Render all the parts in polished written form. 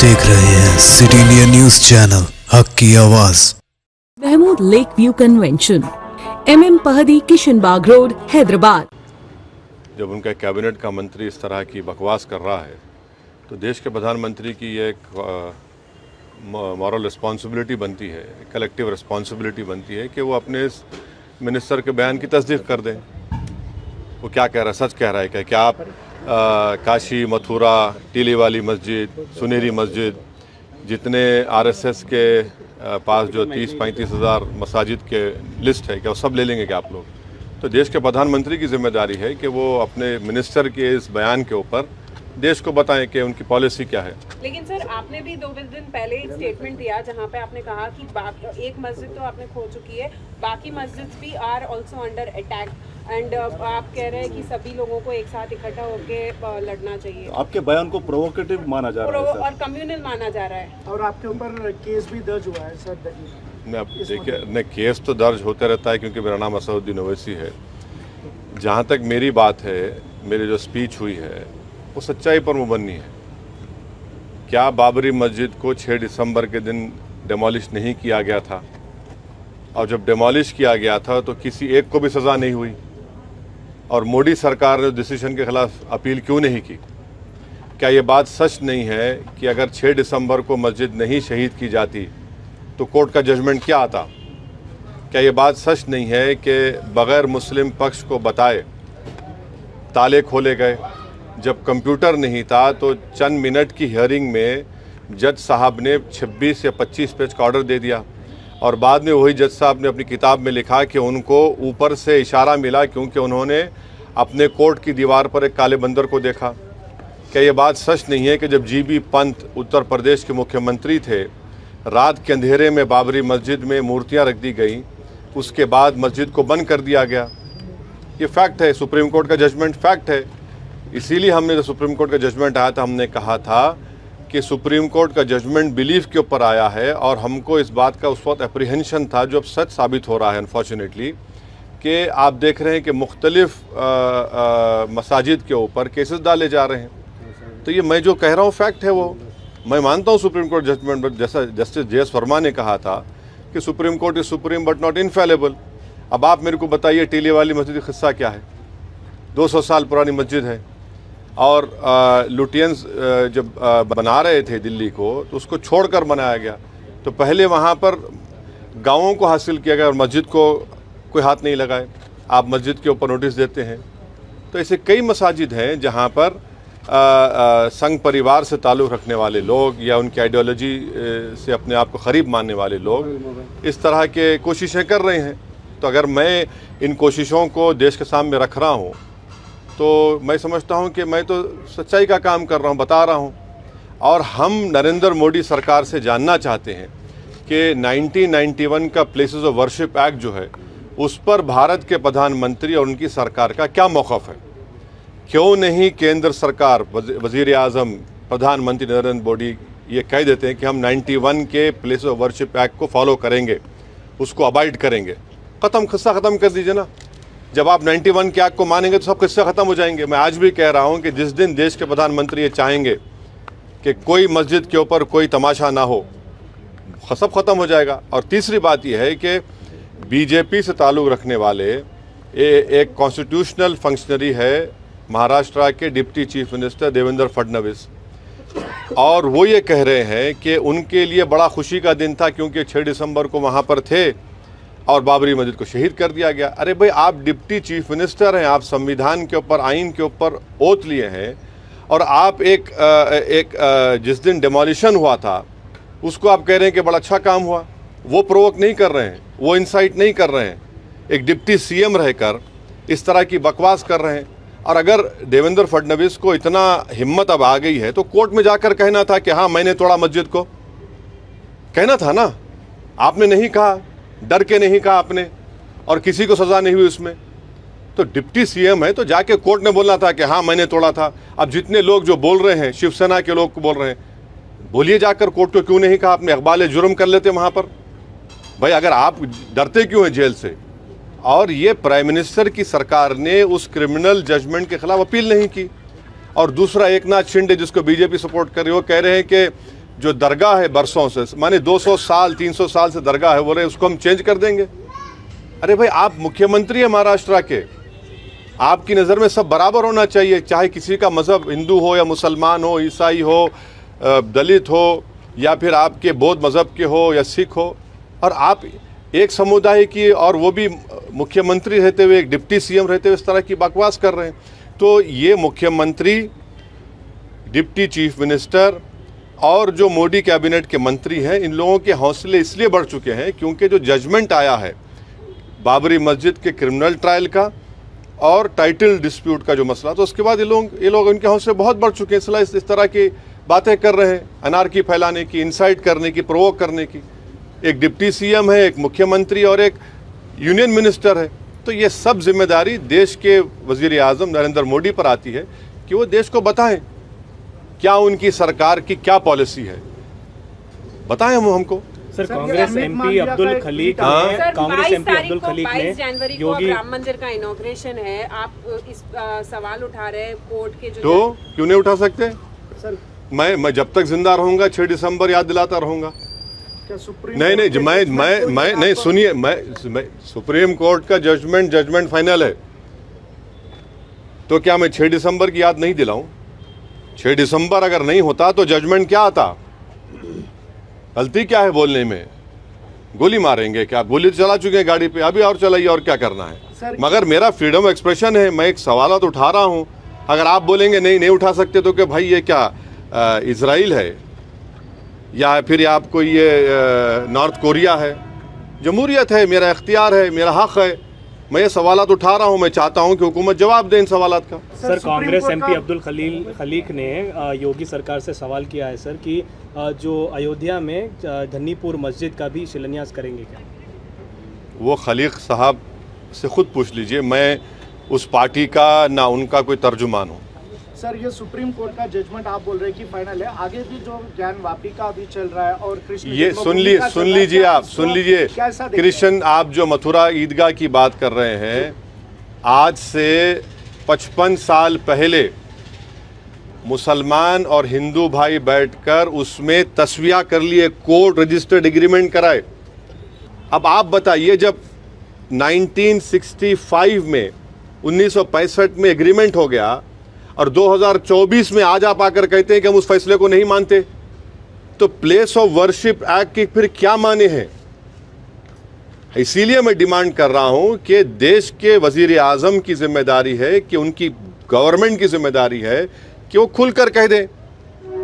देख रहे हैं सिटी इंडिया न्यूज चैनल, हक की आवाज। Mahmood lake view convention, MM पहदी, किशनबाग रोड, हैदराबाद। जब उनका कैबिनेट का मंत्री इस तरह की बकवास कर रहा है तो देश के प्रधानमंत्री की ये एक मॉरल रिस्पॉन्सिबिलिटी बनती है, कलेक्टिव रिस्पॉन्सिबिलिटी बनती है कि वो अपने इस मिनिस्टर के बयान की तस्दीक कर दें। वो क्या कह रहा है, सच कह रहा है क्या आप काशी, मथुरा, टीली वाली मस्जिद, सुनहरी मस्जिद, जितने RSS के पास जो 30-35 हज़ार मसाजिद के लिस्ट है, क्या वो सब ले लेंगे क्या आप लोग? तो देश के प्रधानमंत्री की जिम्मेदारी है कि वो अपने मिनिस्टर के इस बयान के ऊपर देश को बताएं कि उनकी पॉलिसी क्या है। लेकिन सर, आपने भी 2 दिन पहले एक स्टेटमेंट दिया जहां पे आपने कहा कि एक मस्जिद तो आपने खो चुकी है, बाकी मस्जिद भी are also under attack, and आप कह रहे हैं कि सभी लोगों को एक साथ इकट्ठा होकर लड़ना चाहिए। तो आपके बयान को प्रोवोकेटिव माना जा रहा है और कम्युनल माना जा रहा है, और आपके ऊपर केस भी दर्ज हुआ है सर। देखिए, नहीं, केस तो दर्ज होते रहता है क्योंकि मेरा नाम असदुद्दीन ओवैसी है। जहाँ तक मेरी बात है, मेरी जो स्पीच हुई है वो सच्चाई पर मुबन्नी है। क्या बाबरी मस्जिद को 6 दिसंबर के दिन डिमोलिश नहीं किया गया था? और जब डिमोलिश किया गया था तो किसी एक को भी सज़ा नहीं हुई? और मोदी सरकार ने डिसीजन के खिलाफ अपील क्यों नहीं की? क्या ये बात सच नहीं है कि अगर 6 दिसंबर को मस्जिद नहीं शहीद की जाती तो कोर्ट का जजमेंट क्या आता? क्या ये बात सच नहीं है कि बग़ैर मुस्लिम पक्ष को बताए ताले खोले गए? जब कंप्यूटर नहीं था तो चंद मिनट की हियरिंग में जज साहब ने 26 या 25 पेज का ऑर्डर दे दिया, और बाद में वही जज साहब ने अपनी किताब में लिखा कि उनको ऊपर से इशारा मिला क्योंकि उन्होंने अपने कोर्ट की दीवार पर एक काले बंदर को देखा। क्या ये बात सच नहीं है कि जब GB पंत उत्तर प्रदेश के मुख्यमंत्री थे, रात के अंधेरे में बाबरी मस्जिद में मूर्तियां रख दी गई, उसके बाद मस्जिद को बंद कर दिया गया? ये फैक्ट है, सुप्रीम कोर्ट का जजमेंट फैक्ट है। इसीलिए हमने जब सुप्रीम कोर्ट का जजमेंट आया था, हमने कहा था कि सुप्रीम कोर्ट का जजमेंट बिलीफ के ऊपर आया है, और हमको इस बात का उस वक्त एप्रीहेंशन था, जो अब सच साबित हो रहा है अनफॉर्चुनेटली, कि आप देख रहे हैं कि मुख्तलिफ मसाजिद के ऊपर केसेस डाले जा रहे हैं। तो ये मैं जो कह रहा हूँ फैक्ट है, वो मैं मानता हूँ सुप्रीम कोर्ट जजमेंट, बट जैसा जस्टिस JS वर्मा ने कहा था कि supreme court is supreme but not infallible. अब आप मेरे को बताइए, टीली वाली मस्जिद का किस्सा क्या है? 200 साल पुरानी मस्जिद है, और लुटियंस जब बना रहे थे दिल्ली को तो उसको छोड़कर बनाया गया। तो पहले वहाँ पर गाँवों को हासिल किया गया और मस्जिद को कोई हाथ नहीं लगाए। आप मस्जिद के ऊपर नोटिस देते हैं। तो ऐसे कई मसाजिद हैं जहाँ पर संघ परिवार से ताल्लुक़ रखने वाले लोग या उनकी आइडियोलॉजी से अपने आप को करीब मानने वाले लोग इस तरह के कोशिशें कर रहे हैं। तो अगर मैं इन कोशिशों को देश के सामने रख रहा हूँ तो मैं समझता हूँ कि मैं तो सच्चाई का काम कर रहा हूँ, बता रहा हूँ। और हम नरेंद्र मोदी सरकार से जानना चाहते हैं कि 1991 का प्लेसेस ऑफ वर्शिप एक्ट जो है, उस पर भारत के प्रधानमंत्री और उनकी सरकार का क्या मौक़िफ़ है? क्यों नहीं केंद्र सरकार, वज़ीर आज़म, प्रधानमंत्री नरेंद्र मोदी ये कह देते हैं कि हम 91 के प्लेसेस ऑफ वर्शिप एक्ट को फॉलो करेंगे, उसको अबाइड करेंगे? किस्सा ख़त्म कर दीजिए ना। जब आप 91 के एक्ट को मानेंगे तो सब किस्से ख़त्म हो जाएंगे। मैं आज भी कह रहा हूं कि जिस दिन देश के प्रधानमंत्री ये चाहेंगे कि कोई मस्जिद के ऊपर कोई तमाशा ना हो, सब ख़त्म हो जाएगा। और तीसरी बात यह है कि BJP से ताल्लुक़ रखने वाले एक कॉन्स्टिट्यूशनल फंक्शनरी है महाराष्ट्र के deputy chief minister Devendra Fadnavis, और वो ये कह रहे हैं कि उनके लिए बड़ा खुशी का दिन था क्योंकि 6 दिसंबर को वहाँ पर थे और बाबरी मस्जिद को शहीद कर दिया गया। अरे भाई, आप डिप्टी चीफ मिनिस्टर हैं, आप संविधान के ऊपर, आइन के ऊपर ओथ लिए हैं, और आप जिस दिन डिमोलिशन हुआ था उसको आप कह रहे हैं कि बड़ा अच्छा काम हुआ। वो प्रोवोक नहीं कर रहे हैं, वो इंसाइट नहीं कर रहे हैं। एक डिप्टी CM रहकर इस तरह की बकवास कर रहे हैं। और अगर देवेंद्र फडणवीस को इतना हिम्मत अब आ गई है तो कोर्ट में जाकर कहना था कि हाँ, मैंने तोड़ा मस्जिद को, कहना था ना। आपने नहीं कहा, डर के नहीं कहा आपने, और किसी को सज़ा नहीं हुई उसमें। तो डिप्टी CM है तो जाके कोर्ट ने बोलना था कि हाँ, मैंने तोड़ा था। अब जितने लोग जो बोल रहे हैं, शिवसेना के लोग बोल रहे हैं, बोलिए जाकर कोर्ट को क्यों नहीं कहा आपने? इकबाल जुर्म कर लेते वहाँ पर। भाई, अगर आप डरते क्यों हैं जेल से? और ये प्राइम मिनिस्टर की सरकार ने उस क्रिमिनल जजमेंट के खिलाफ अपील नहीं की। और दूसरा, एकनाथ शिंदे जिसको BJP सपोर्ट कर रही है, वो कह रहे हैं कि जो दरगाह है बरसों से, माने 200 साल 300 साल से दरगाह है, बोले उसको हम चेंज कर देंगे। अरे भाई, आप मुख्यमंत्री हैं महाराष्ट्र के, आपकी नज़र में सब बराबर होना चाहिए, चाहे किसी का मज़हब हिंदू हो या मुसलमान हो, ईसाई हो, दलित हो, या फिर आपके बौद्ध मज़हब के हो या सिख हो। और आप एक समुदाय की, और वो भी मुख्यमंत्री रहते हुए, एक डिप्टी सीएम रहते हुए इस तरह की बकवास कर रहे हैं। तो ये मुख्यमंत्री, डिप्टी चीफ मिनिस्टर और जो मोदी कैबिनेट के मंत्री हैं, इन लोगों के हौसले इसलिए बढ़ चुके हैं क्योंकि जो जजमेंट आया है बाबरी मस्जिद के क्रिमिनल ट्रायल का और टाइटल डिस्प्यूट का जो मसला, तो उसके बाद ये लोग इनके हौसले बहुत बढ़ चुके हैं, इसलिए इस तरह की बातें कर रहे हैं, अनारकी फैलाने की, इंसाइट करने की, प्रोवोक करने की। एक डिप्टी सीएम है, एक मुख्यमंत्री और एक यूनियन मिनिस्टर है। तो ये सब जिम्मेदारी देश के वजीर आज़म नरेंद्र मोदी पर आती है कि वो देश को बताएं क्या उनकी सरकार की क्या पॉलिसी है, बताएं हमको। सर, कांग्रेस एमपी अब्दुल खलीक ने, कांग्रेस एमपी अब्दुल खलीक ने 22 जनवरी को राम मंदिर का इनॉग्रेशन है, आप इस सवाल उठा रहे हैं कोर्ट के जो, तो क्यों नहीं उठा सकते? सर मैं जब तक जिंदा रहूंगा 6 दिसंबर याद दिलाता रहूंगा। क्या सुप्रीम नहीं कोर्ट मैं नहीं, सुनिए, मैं सुप्रीम कोर्ट का जजमेंट फाइनल है, तो क्या मैं 6 दिसंबर की याद नहीं दिलाऊं? 6 दिसंबर अगर नहीं होता तो जजमेंट क्या आता? गलती क्या है बोलने में? गोली मारेंगे क्या? गोली तो चला चुके हैं गाड़ी पे, अभी और चलाइए, और क्या करना है? मगर मेरा फ्रीडम ऑफ एक्सप्रेशन है, मैं एक सवाल तो उठा रहा हूं। अगर आप बोलेंगे नहीं उठा सकते, तो क्या भाई ये क्या इजराइल है या फिर आपको ये नॉर्थ कोरिया है? जमहूरियत है, मेरा इख्तियार है, मेरा हक है, मैं ये सवालात उठा रहा हूं। मैं चाहता हूं कि हुकूमत जवाब दे इन सवालात का। सर, कांग्रेस एमपी अब्दुल खलीक ने योगी सरकार से सवाल किया है सर कि जो अयोध्या में धन्नीपुर मस्जिद का भी शिलान्यास करेंगे क्या? वो खलीक साहब से खुद पूछ लीजिए, मैं उस पार्टी का ना उनका कोई तर्जुमान हूँ। सर, ये सुप्रीम कोर्ट का जजमेंट आप बोल रहे हैं कि फाइनल है, आगे भी जो ज्ञान वापी का अभी चल रहा है और कृष्ण, ये सुन लीजिए कृष्ण, आप जो मथुरा ईदगाह की बात कर रहे हैं, आज से 55 साल पहले मुसलमान और हिंदू भाई बैठकर उसमें तस्वीया कर लिए, कोर्ट रजिस्टर्ड एग्रीमेंट कराए। अब आप बताइए, जब 1965 में 1965 में एग्रीमेंट हो गया और 2024 में आज आप आकर कहते हैं कि हम उस फैसले को नहीं मानते, तो प्लेस ऑफ वर्शिप एक्ट की फिर क्या माने हैं? इसीलिए मैं डिमांड कर रहा हूं कि देश के वजीर आजम की जिम्मेदारी है, कि उनकी गवर्नमेंट की जिम्मेदारी है कि वो खुलकर कह दें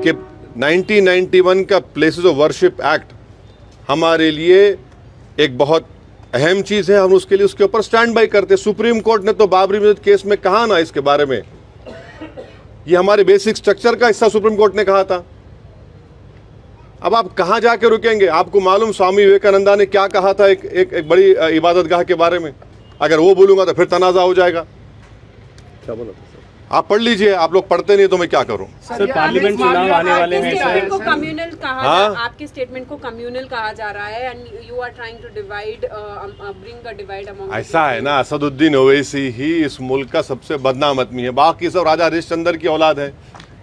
कि 1991 का प्लेसेस ऑफ वर्शिप एक्ट हमारे लिए एक बहुत अहम चीज़ है, हम उसके लिए उसके ऊपर स्टैंड बाई करते। सुप्रीम कोर्ट ने तो बाबरी मस्जिद केस में कहा ना इसके बारे में, ये हमारे बेसिक स्ट्रक्चर का हिस्सा सुप्रीम कोर्ट ने कहा था। अब आप कहां जाके रुकेंगे? आपको मालूम स्वामी विवेकानंदा ने क्या कहा था एक बड़ी इबादतगाह के बारे में? अगर वो बोलूंगा तो फिर तनाजा हो जाएगा। क्या बोला? आप पढ़ लीजिए, आप लोग पढ़ते नहीं तो मैं क्या करूं? सर, पार्लियामेंट चुनाव आने वाले हैं सर, को कम्युनल कहा, आपके स्टेटमेंट को कम्युनल कहा जा रहा है and you are trying to divide, bring a divide among. ऐसा है ना, असदुद्दीन ओवैसी ही इस मुल्क का सबसे बदनाम आदमी है, बाकी सब राजा हरिश्चंद्र की औलाद है,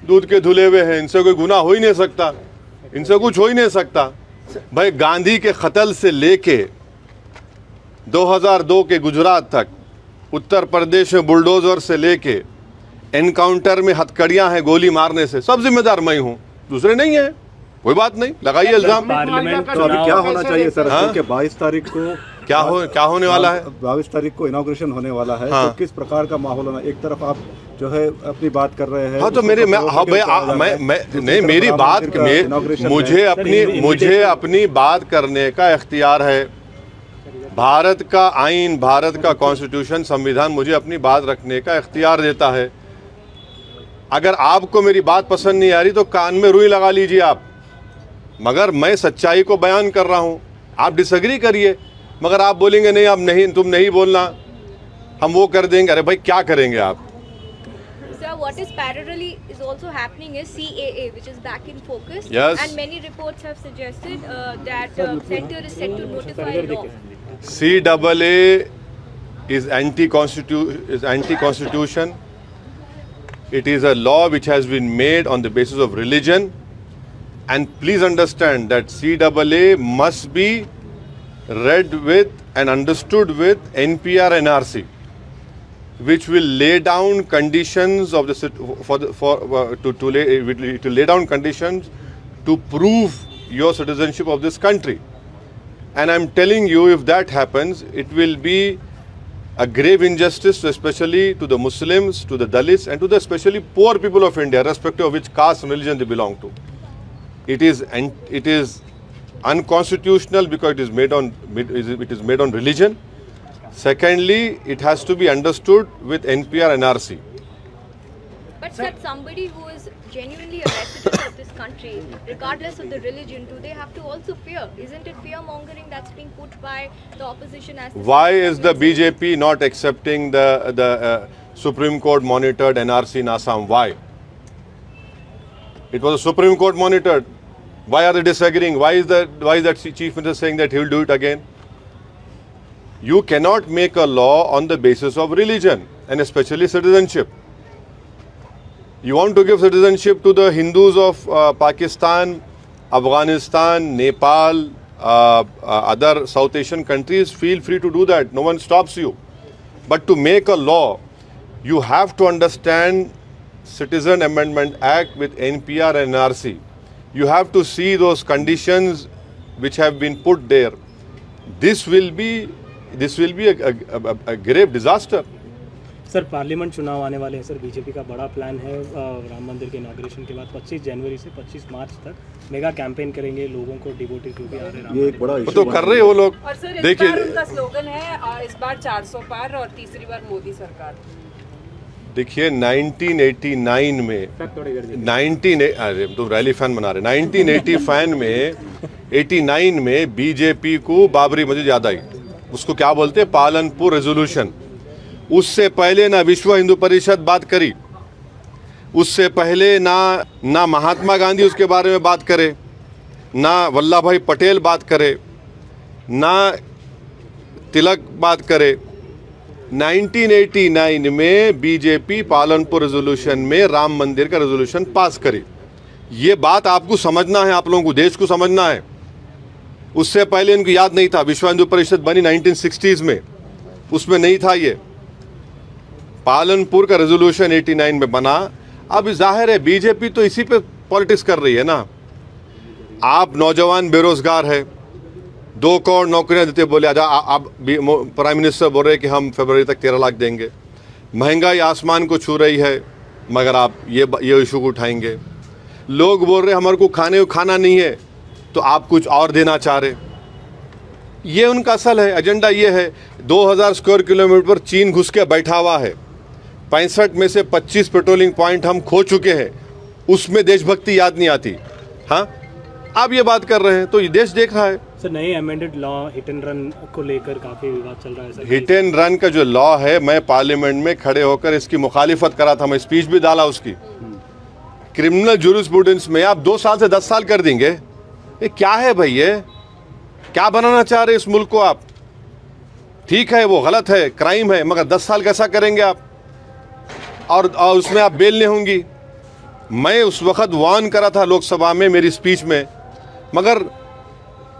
दूध के धुले हुए हैं, इनसे कोई गुनाह हो ही नहीं सकता, इनसे कुछ हो ही नहीं सकता। भाई, गांधी के कत्ल से लेके 2002 के गुजरात तक, उत्तर प्रदेश में बुलडोजर से लेके एनकाउंटर में हथकड़ियां हैं गोली मारने से, सब जिम्मेदार मैं हूं, दूसरे नहीं है। कोई बात नहीं, लगाइए इल्जाम। पार्लियामेंट तो अभी क्या होना चाहिए सर? क्योंकि 22 तारीख को क्या होने वाला है? 22 तारीख को इनॉग्रेशन होने वाला है, तो किस प्रकार का माहौल होना? एक तरफ आप जो है अपनी बात कर रहे हैं, हाँ, तो मेरी बात, मुझे अपनी बात करने का इख्तियार है। भारत का आइन, भारत का कॉन्स्टिट्यूशन, संविधान मुझे अपनी बात रखने का इख्तियार देता है। अगर आपको मेरी बात पसंद नहीं आ रही तो कान में रुई लगा लीजिए आप, मगर मैं सच्चाई को बयान कर रहा हूं। आप डिसएग्री करिए, मगर आप बोलेंगे नहीं, अब नहीं, तुम नहीं बोलना, हम वो कर देंगे। अरे भाई, क्या करेंगे आप? Sir, what is parallelly is also happening is CAA, which is back in focus. Yes. And many reports have suggested that center is set to notify law. CAA is anti-constitution. It is a law which has been made on the basis of religion. And please understand that CAA must be read with and understood with NPR NRC, which will lay down conditions of to lay down conditions to prove your citizenship of this country. And I'm telling you, if that happens, it will be a grave injustice, especially to the Muslims, to the Dalits, and to the especially poor people of India, irrespective of which caste and religion they belong to. It is unconstitutional because it is made on religion. Secondly, it has to be understood with NPR NRC. But sir, somebody who is genuinely a resident of this country, regardless of the religion, do they have to also fear? Isn't it fear mongering that's being put by the opposition as? Why is the BJP not accepting the Supreme Court monitored NRC in Assam? Why? It was a Supreme Court monitored. Why are they disagreeing? Why is that Chief Minister saying that he will do it again? You cannot make a law on the basis of religion and especially citizenship. You want to give citizenship to the Hindus of Pakistan, Afghanistan, Nepal, other South Asian countries, feel free to do that. No one stops you. But to make a law, you have to understand Citizen Amendment Act with NPR and NRC. You have to see those conditions which have been put there. This will be a grave disaster. Sir parliament चुनाव आने वाले हैं sir, BJP का बड़ा plan है राम मंदिर के inauguration के बाद 25 जनवरी से 25 मार्च तक मेगा कैंपेन करेंगे, लोगों को डिवोटी जो भी आ रहे हैं ये एक बड़ा तो कर रहे हैं वो लोग। और सर देखिए, इस बार उनका स्लोगन है इस बार 400 पार और तीसरी बार मोदी सरकार। देखिए 1989 में अरे तो रैली फैन बना रहे 1989 में बीजेपी को बाबरी मस्जिद याद आई, उसको क्या बोलते हैं, पालनपुर रेजोल्यूशन। उससे पहले ना विश्व हिंदू परिषद बात करी, उससे पहले ना महात्मा गांधी उसके बारे में बात करे, ना वल्लभ भाई पटेल बात करे, ना तिलक बात करे। 1989 में बीजेपी पालनपुर रेजोल्यूशन में राम मंदिर का रेजोल्यूशन पास करी। ये बात आपको समझना है, आप लोगों को देश को समझना है। उससे पहले इनको याद नहीं था, विश्व हिंदू परिषद बनी 1960s में, उसमें नहीं था ये। पालनपुर का रेजोल्यूशन 89 में बना। अब जाहिर है बीजेपी तो इसी पे पॉलिटिक्स कर रही है ना। आप नौजवान बेरोजगार है, 2 करोड़ नौकरियां देते बोले, अब प्राइम मिनिस्टर बोल रहे कि हम फरवरी तक 13 लाख देंगे। महंगाई आसमान को छू रही है, मगर आप ये इशू को उठाएंगे। लोग बोल रहे हमारे को खाना नहीं है, तो आप कुछ और देना चाह रहे। ये उनका असल है, एजेंडा ये है। 2000 स्क्वायर किलोमीटर पर चीन घुस के बैठा हुआ है। 65 में से 25 पेट्रोलिंग पॉइंट हम खो चुके हैं, उसमें देशभक्ति याद नहीं आती। हाँ, आप ये बात कर रहे हैं तो ये देश देख रहा है। सर नए amended law hit and run को लेकर काफी विवाद चल रहा है सर। हिट एंड रन का जो लॉ है, मैं पार्लियामेंट में खड़े होकर इसकी मुखालिफत करा था, मैं स्पीच भी डाला उसकी। क्रिमिनल जूरिस्प्रूडेंस में आप 2 साल से 10 साल कर देंगे, ये क्या है भाई? ये क्या बनाना चाह रहे इस मुल्क को आप? ठीक है वो गलत है, क्राइम है, मगर 10 साल कैसा करेंगे आप? और उसमें आप बेल नहीं होंगी। मैं उस वक्त वार्न करा था लोकसभा में मेरी स्पीच में, मगर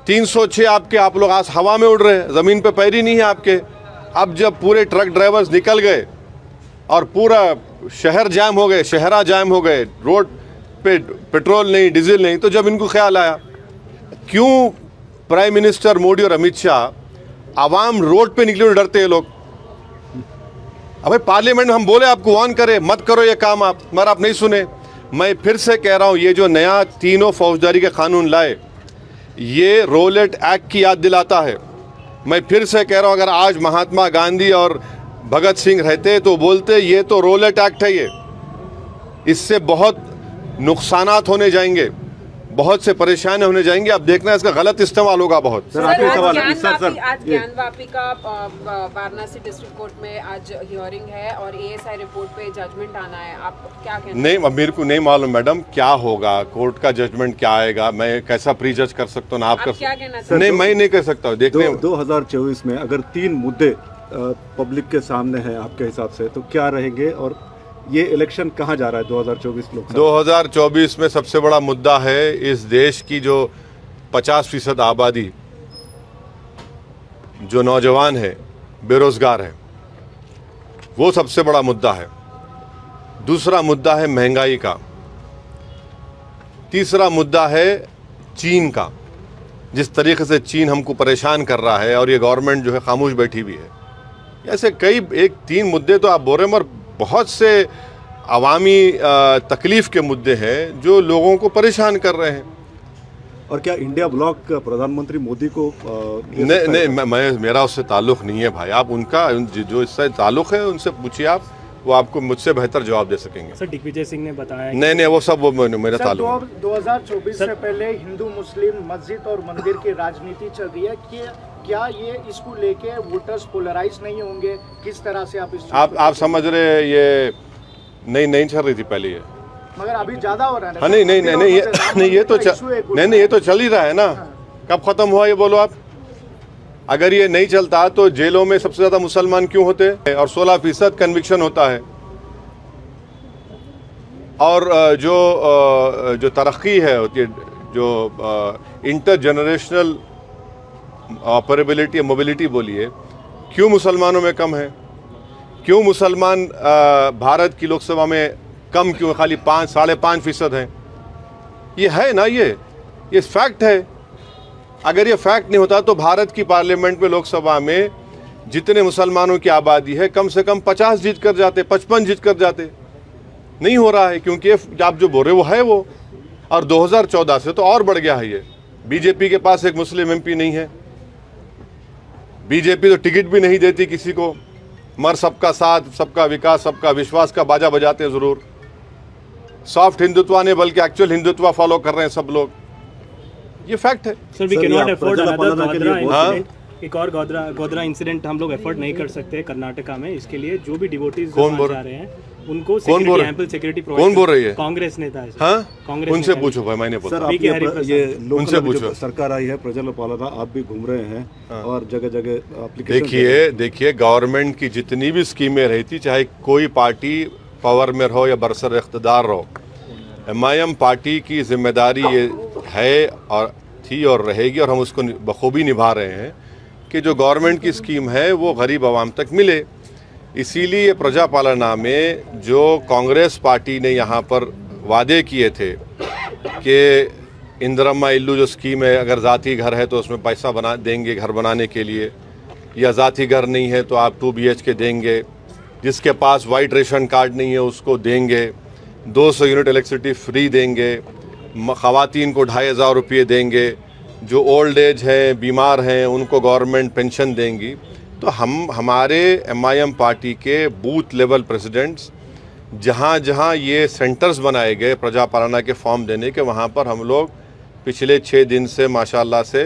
306 आप लोग आज हवा में उड़ रहे हैं, ज़मीन पे पैर ही नहीं है आपके। अब जब पूरे ट्रक ड्राइवर्स निकल गए और पूरा शहर जाम हो गए, शहरा जाम हो गए, रोड पे पेट्रोल नहीं, डीजल नहीं, तो जब इनको ख्याल आया क्यों प्राइम मिनिस्टर मोदी और अमित शाह आवाम रोड पे निकले डरते हैं लोग। अबे पार्लियामेंट में हम बोले आपको वार्न करे मत करो ये काम आप, मगर आप नहीं सुने। मैं फिर से कह रहा हूँ, ये जो नया तीनों फौजदारी के कानून लाए, ये रोलेट एक्ट की याद दिलाता है। मैं फिर से कह रहा हूँ, अगर आज महात्मा गांधी और भगत सिंह रहते तो बोलते ये तो रोलेट एक्ट है, ये इससे बहुत नुकसानात होने जाएंगे, बहुत से परेशानी होने जाएंगे। अब देखना इसका गलत इस्तेमाल होगा बहुत। सर आखिरी सवाल आज ज्ञानवापी का वाराणसी डिस्ट्रिक्ट कोर्ट में आज हियरिंग है और एएसआई रिपोर्ट पे जजमेंट आना है, आप क्या कहते हैं? नहीं, अब मेरे को नहीं मालूम मैडम क्या होगा, कोर्ट का जजमेंट क्या आएगा, मैं कैसा प्री जज कर सकता हूँ ना? आप क्या कहना चाहते हैं? नहीं, मैं नहीं कह सकता। देखने 2024 में अगर 3 मुद्दे पब्लिक के सामने हैं आपके हिसाब से, तो क्या रहेंगे और ये इलेक्शन कहाँ जा रहा है 2024 लोकसभा? 2024 में सबसे बड़ा मुद्दा है इस देश की जो 50% आबादी जो नौजवान है, बेरोजगार है, वो सबसे बड़ा मुद्दा है। दूसरा मुद्दा है महंगाई का। तीसरा मुद्दा है चीन का, जिस तरीके से चीन हमको परेशान कर रहा है और ये गवर्नमेंट जो है खामोश बैठी हुई है। ऐसे कई 1-3 मुद्दे तो आप बोल रहे हैं, मगर बहुत से अवामी तकलीफ के मुद्दे हैं जो लोगों को परेशान कर रहे हैं। और क्या इंडिया ब्लॉक प्रधानमंत्री मोदी को नहीं, मेरा उससे ताल्लुक़ नहीं है भाई। आप उनका जो इससे ताल्लुक़ है उनसे पूछिए, आप वो आपको मुझसे बेहतर जवाब दे सकेंगे। सर दिग्विजय सिंह ने बताया नहीं, वो सब वो मेरा ताल्लुक़। 2024 से पहले हिंदू मुस्लिम मस्जिद और मंदिर की राजनीति चल रही है कि क्या ये इसको लेके वोटर्स पोलराइज नहीं होंगे? किस तरह से आप समझ रहे हैं? ये नहीं चल रही थी पहले ये, मगर अभी ज्यादा हो रहा है। हाँ, नहीं, ये तो चल ही रहा है ना। कब खत्म हुआ ये बोलो आप? अगर ये नहीं चलता तो जेलों में सबसे ज्यादा मुसलमान क्यों होते हैं और 16% कन्विक्शन होता है। और जो तरक्की है होती है, जो इंटर जनरेशनल ऑपरेबिलिटी मोबिलिटी बोलिए, क्यों मुसलमानों में कम है? क्यों मुसलमान भारत की लोकसभा में कम क्यों, खाली 5-5.5% हैं? ये है ना, ये फैक्ट है। अगर ये फैक्ट नहीं होता तो भारत की पार्लियामेंट में, लोकसभा में जितने मुसलमानों की आबादी है, कम से कम 50 जीत कर जाते, 55 जीत कर जाते। नहीं हो रहा है क्योंकि आप जो बोल रहे वो है वो। और 2014 से तो और बढ़ गया है ये। बीजेपी के पास एक मुस्लिम एमपी नहीं है। बीजेपी तो टिकट भी नहीं देती किसी को, मगर सबका साथ, सबका विकास, सबका विश्वास का बाजा बजाते हैं जरूर। सॉफ्ट हिंदुत्व ने बल्कि एक्चुअल हिंदुत्व फॉलो कर रहे हैं सब लोग। ये फैक्ट है। Sir we can not afford another Godhra incident. एक और गोधरा इंसिडेंट हम लोग अफोर्ड नहीं कर सकते कर्नाटका में। इसके लिए जो भी डिवोटीज जा रहे हैं उनको एम्पल सिक्योरिटी प्रोवाइड। कौन बोल रही है? कांग्रेस नेता है। हाँ, कांग्रेस उनसे पूछो भाई, मैंने बोला। सर, उनसे पूछो। सरकार आई है प्रजल पालना, आप भी घूम रहे हैं और जगह जगह एप्लीकेशन। देखिए गवर्नमेंट की जितनी भी स्कीमें रहती, चाहे कोई पार्टी पावर में रहो या बरसर इख्तिदार रहो, MIM पार्टी की जिम्मेदारी ये है और थी और रहेगी, और हम उसको बखूबी निभा रहे हैं कि जो गवर्नमेंट की स्कीम है वो गरीब आवाम तक मिले। इसीलिए प्रजा पालना में जो कांग्रेस पार्टी ने यहाँ पर वादे किए थे कि इंदिरम्मा इल्लू जो स्कीम है, अगर ज़ाती घर है तो उसमें पैसा बना देंगे घर बनाने के लिए, या ज़ाती घर नहीं है तो आप 2 BHK देंगे, जिसके पास वाइट रेशन कार्ड नहीं है उसको देंगे, 200 यूनिट इलेक्ट्रिसिटी फ्री देंगे, ख़वातीन को 2500 रुपये देंगे, जो ओल्ड एज हैं, बीमार हैं, उनको गवर्नमेंट पेंशन देंगी। तो हमारे MIM पार्टी के बूथ लेवल प्रेसिडेंट्स जहाँ जहाँ ये सेंटर्स बनाए गए प्रजा पालना के फॉर्म देने के, वहाँ पर हम लोग पिछले 6 दिन से माशाल्लाह से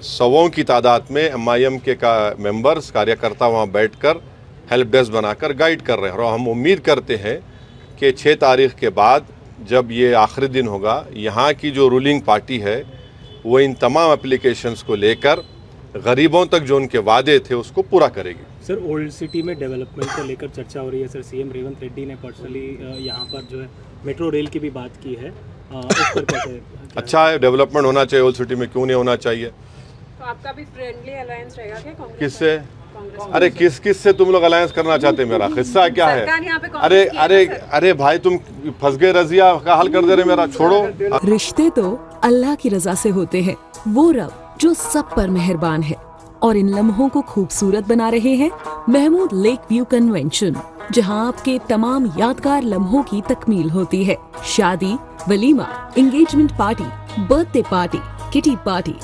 100 की तादाद में MIM के मेंबर्स, कार्यकर्ता वहाँ बैठकर हेल्प डेस्क बनाकर गाइड कर रहे हैं। और हम उम्मीद करते हैं कि 6 तारीख के बाद जब ये आखिरी दिन होगा, यहाँ की जो रूलिंग पार्टी है वो इन तमाम एप्लीकेशंस को लेकर गरीबों तक जो उनके वादे थे उसको पूरा करेगी। सर ओल्ड सिटी में डेवलपमेंट को लेकर चर्चा हो रही है। सर CM रेवंत रेड्डी ने पर्सनली यहाँ पर जो है मेट्रो रेल की भी बात की है। उस पर कैसे? अच्छा है, डेवलपमेंट होना चाहिए ओल्ड सिटी में, क्यों नहीं होना चाहिए? तो आपका भी फ्रेंडली अलायंस रहेगा क्या कांग्रेस? किससे? अरे किस से तुम लोग अलायंस करना चाहते हैं? मेरा हिस्सा क्या है? अरे भाई तुम फंस गए, रजिया का हल कर दे रहे मेरा, छोड़ो। रिश्ते तो अल्लाह की रजा से होते हैं, वो रब जो सब पर मेहरबान है। और इन लम्हों को खूबसूरत बना रहे हैं महमूद लेक व्यू कन्वेंशन, जहां आपके तमाम यादगार लम्हों की तकमील होती है। शादी, वलीमा, engagement party, birthday party, kitty party,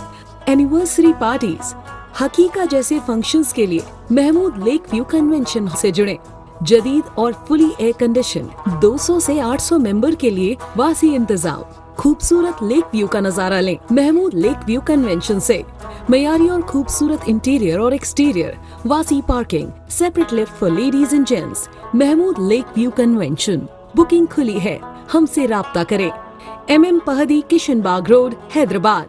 anniversary parties, हकीका जैसे फंक्शंस के लिए महमूद लेक व्यू कन्वेंशन से जुड़े। जदीद और फुली एयर कंडीशन 200 से 800 मेंबर के लिए वासी इंतजाम। खूबसूरत लेक व्यू का नजारा लें महमूद लेक व्यू कन्वेंशन से। मयारी और खूबसूरत इंटीरियर और एक्सटीरियर, वासी parking, separate lift for ladies and gents. Mahmood lake view convention, booking खुली है, हमसे राब्ता करें। MM Pahadi, Kishan Bagh road, Hyderabad.